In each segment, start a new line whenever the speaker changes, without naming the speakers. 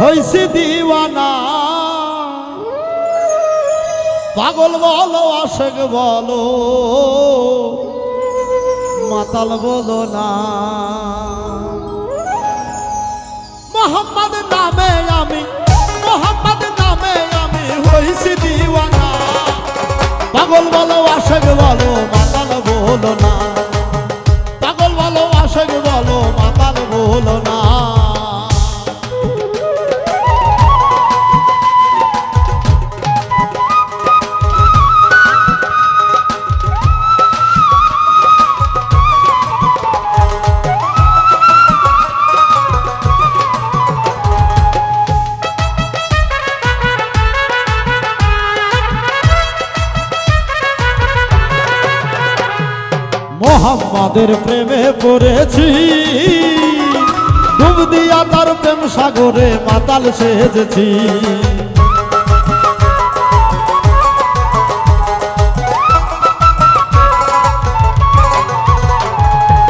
হইছি দিওয়ানা। পাগল বলো আশেক বলো মাতাল বলো না। মোহাম্মদ নামে আমি, মোহাম্মদ নামে আমি হইছি দিওয়ানা। পাগল বলো আশেক বলো মাতাল বলো না। পাগল বলো আশেক বলো মাতাল বলো না। মোহাম্মদের প্রেমে পড়েছি, ডুব দিয়া তার প্রেম সাগরে মাতাল সেজেছি।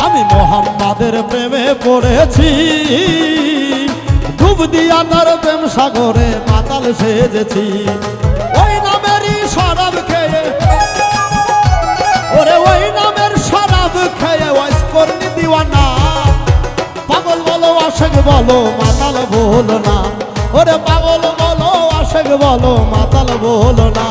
আমি মোহাম্মদের প্রেমে পড়েছি, ডুব দিয়া তার প্রেম সাগরে মাতাল সেজেছি। ওই নামেরই শরাব খেয়ে, ওরে ওই নামের শরাব খেয়ে ওয়াইস করনি দিওয়ানা। পাগল বলো আশেক বলো মাতাল বলো না। ওরে পাগল বলো আশেক বলো মাতাল বলো না।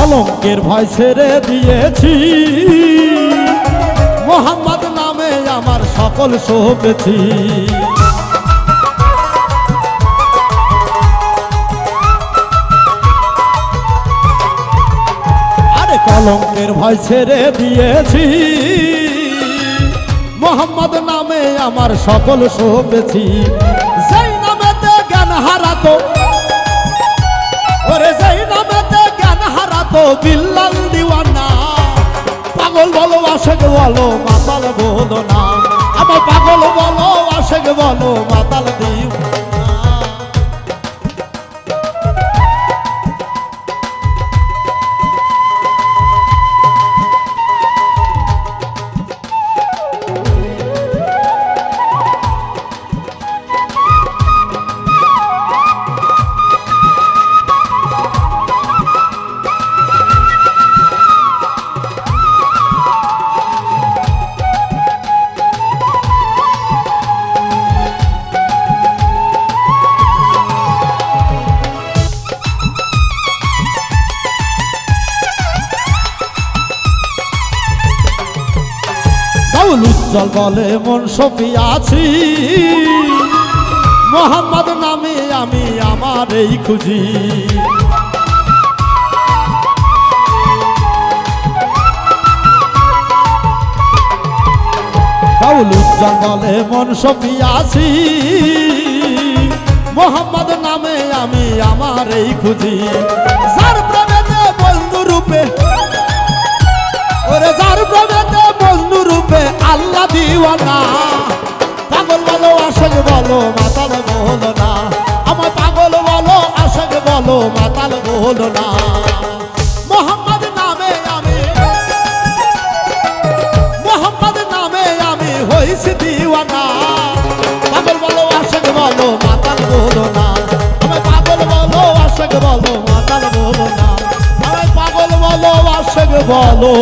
কলঙ্কের ভয় ছেড়ে দিয়েছি, মোহাম্মদ নামে আমার সকল সপেছি। আরে কলঙ্কের ভয় ছেড়ে দিয়েছি, মোহাম্মদ নামে আমার সকল সপেছি। যেই নামেতে জ্ঞান হারাতো, ওরে যেই নামেতে জ্ঞান হারাতো বিল্লাল দিওয়ানা। পাগল বলো আশেক বলো মাতাল বলো না। আমার পাগল বলো আশেক বলো মাতাল দিওয়ানা। উজ্জ্বল বলে মন সপিয়াছি, মোহাম্মদ নামে আমি আমার এই খুঁজি। উজ্জ্বল বলে মন সপিয়াছি, মোহাম্মদ নামে আমি আমার এই খুঁজি। যার প্রেমেতে বন্ধু রূপে, ওরে যার প্রেমেতে বন্ধু রূপে আল্লাহ দিওয়ানা। পাগল বলো আশেক বলো মাতাল বলো না। আমার পাগল বলো আশেক বলো মাতাল বলো না। মোহাম্মদ নামে আমি, মোহাম্মদ নামে আমি হইছি দিওয়ানা। পাগল বলো আশেক বলো মাতাল বলো না। আমার পাগল বলো আশেক বলো মাতাল বলো না। আমার পাগল বলো আশেক বলো